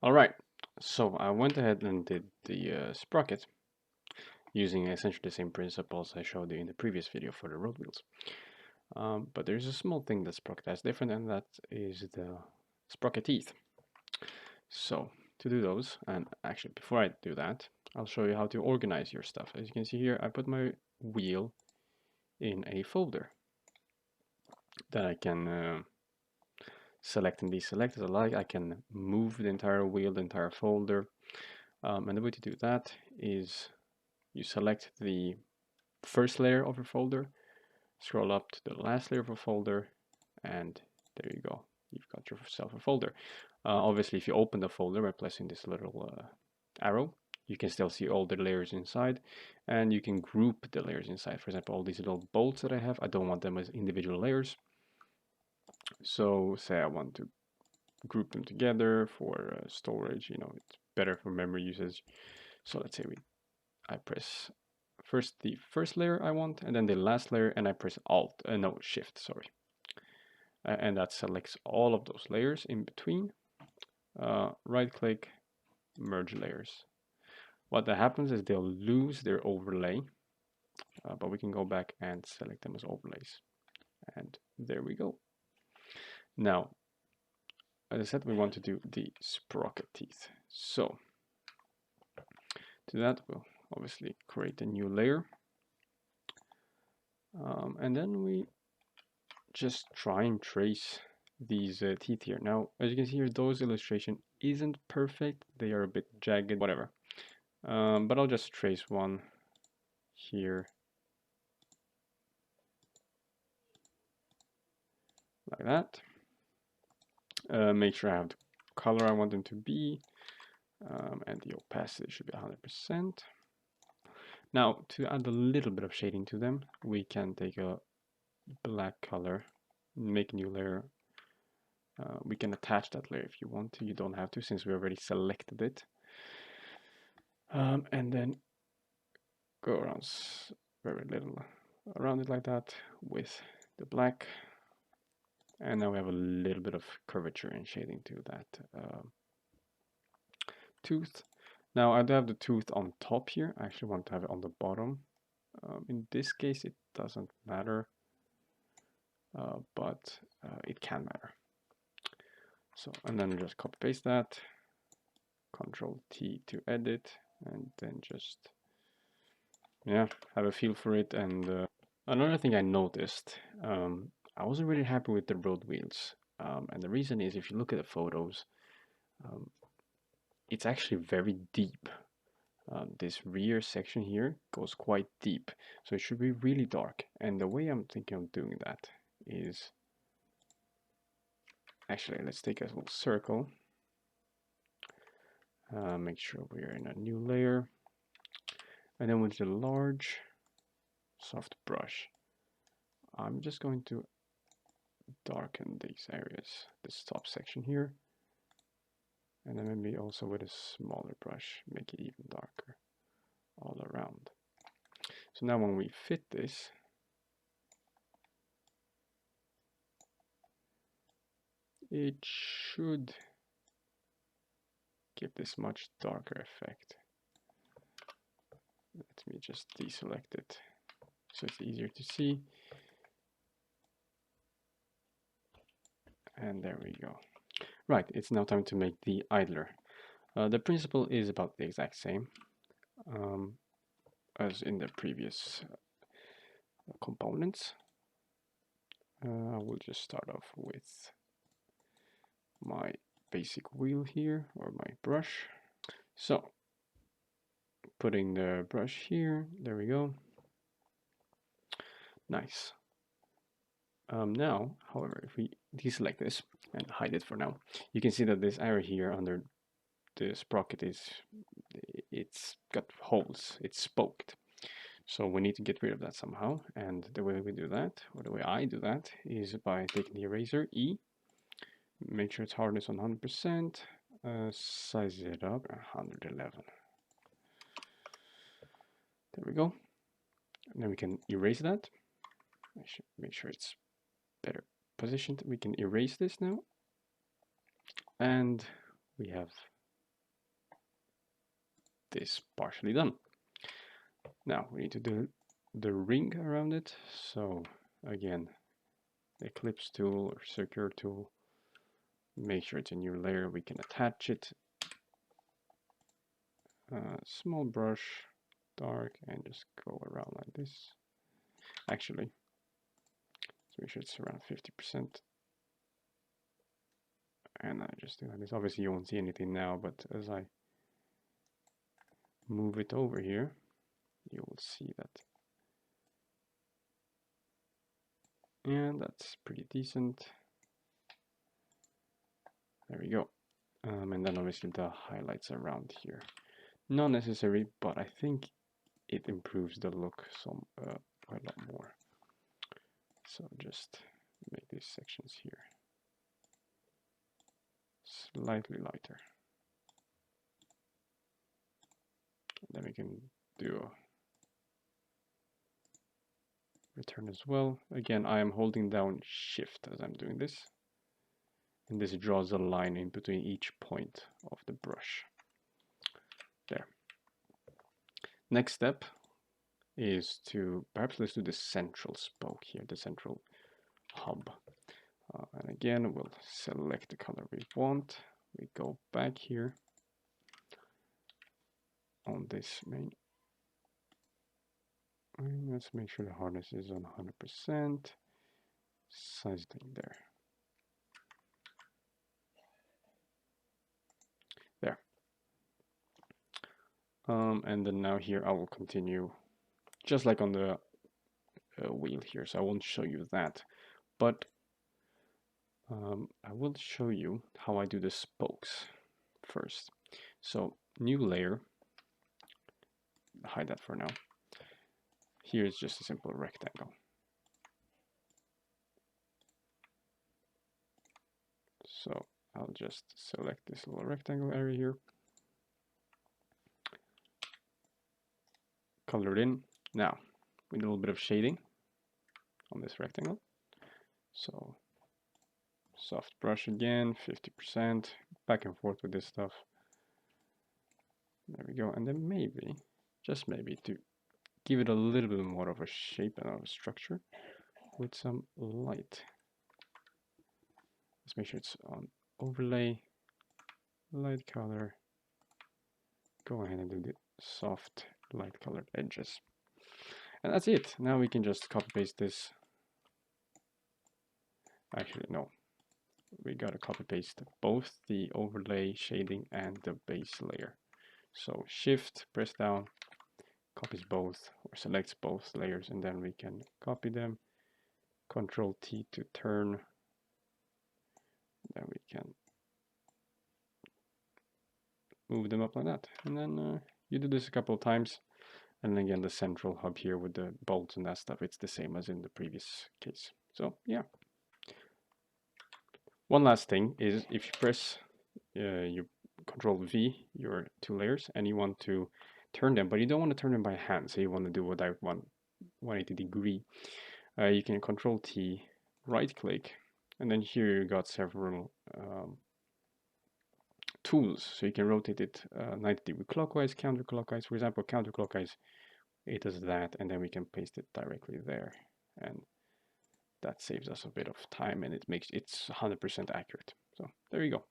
Alright, so I went ahead and did the sprocket using essentially the same principles I showed you in the previous video for the road wheels. But there's a small thing that Sprocket has different, and that is the sprocket teeth. So to do those, and actually before I do that, I'll show you how to organize your stuff. As you can see here, I put my wheel in a folder that I can select and deselect as I like. I can move the entire wheel, the entire folder. And the way to do that is you select the first layer of your folder, scroll up to the last layer of a folder, and there you go. You've got yourself a folder. Obviously, if you open the folder by pressing this little arrow, you can still see all the layers inside, and you can group the layers inside. For example, all these little bolts that I have, I don't want them as individual layers. So say I want to group them together for storage, it's better for memory usage. So let's say I press first the first layer I want, and then the last layer, and I press Shift, sorry. And that selects all of those layers in between. Right click, merge layers. What that happens is they'll lose their overlay, but we can go back and select them as overlays. And there we go. Now, as I said, we want to do the sprocket teeth. So to that, we'll obviously create a new layer. And then we just try and trace these teeth here. Now, as you can see here, those illustration isn't perfect. They are a bit jagged, whatever. But I'll just trace one here like that. Make sure I have the color I want them to be, and the opacity should be 100%. Now, to add a little bit of shading to them, we can take a black color, make a new layer. We can attach that layer if you want to. You don't have to, since we already selected it. And then go around very little around it like that with the black. And now we have a little bit of curvature and shading to that tooth. Now I do have the tooth on top here. I actually want to have it on the bottom. In this case, it doesn't matter, but it can matter. So, and then just copy paste that, Control T to edit, and then just, yeah, have a feel for it. And another thing I noticed, I wasn't really happy with the road wheels. And the reason is, if you look at the photos, it's actually very deep. This rear section here goes quite deep, so it should be really dark. And the way I'm thinking of doing that is, actually, let's take a little circle. Make sure we're in a new layer, and then with the large soft brush, I'm just going to darken these areas, this top section here, and then maybe also with a smaller brush, make it even darker all around. So now when we fit this, it should give this much darker effect. Let me just deselect it so it's easier to see. And there we go. Right, it's now time to make the idler. The principle is about the exact same as in the previous components. I will just start off with my basic wheel here, or my brush. So, putting the brush here, there we go. Nice. Now, however, if we deselect this and hide it for now, you can see that this area here under the sprocket it's got holes, it's spoked. So we need to get rid of that somehow, and the way we do that, or the way I do that, is by taking the eraser, E, make sure it's hardness on 100%, size it up, 111. There we go. And then we can erase that. I should make sure it's better positioned. We can erase this now. And we have this partially done. Now we need to do the ring around it. So again, ellipse tool or circular tool. Make sure it's a new layer. We can attach it. Small brush, dark, and just go around like this. Actually, let's make sure it's around 50%. And I just do like this. Obviously, you won't see anything now, but as I move it over here, you will see that. And that's pretty decent. There we go. And then obviously the highlights around here. Not necessary, but I think it improves the look quite a lot more. So just make these sections here slightly lighter. And then we can do a return as well. Again, I am holding down Shift as I'm doing this. And this draws a line in between each point of the brush. There. Next step is to, perhaps let's do the central spoke here, the central hub. And again, we'll select the color we want. We go back here on this main. And let's make sure the hardness is on 100%. Size thing there. There. And then now here I will continue just like on the wheel here. So I won't show you that, but I will show you how I do the spokes first. So new layer, hide that for now. Here is just a simple rectangle. So I'll just select this little rectangle area here, color it in. Now we need a little bit of shading on this rectangle. So soft brush again, 50%, back and forth with this stuff. There we go. And then maybe, just maybe, to give it a little bit more of a shape and of a structure with some light. Let's make sure it's on overlay, light color. Go ahead and do the soft light colored edges. And that's it. Now we can just copy paste this. Actually, no. We gotta copy paste both the overlay, shading, and the base layer. So Shift, press down, copies both, or selects both layers, and then we can copy them. Control T to turn. Then we can move them up like that. And then you do this a couple of times. And again, the central hub here with the bolts and that stuff, it's the same as in the previous case. So yeah. One last thing is if you press you Control V, your two layers, and you want to turn them, but you don't want to turn them by hand. So you want to do what I want, 180 degree. You can Control T, right click, and then here you got several tools. So you can rotate it 90 degree clockwise, counterclockwise. For example, counterclockwise, it does that, and then we can paste it directly there. And that saves us a bit of time, and it's 100% accurate. So there you go.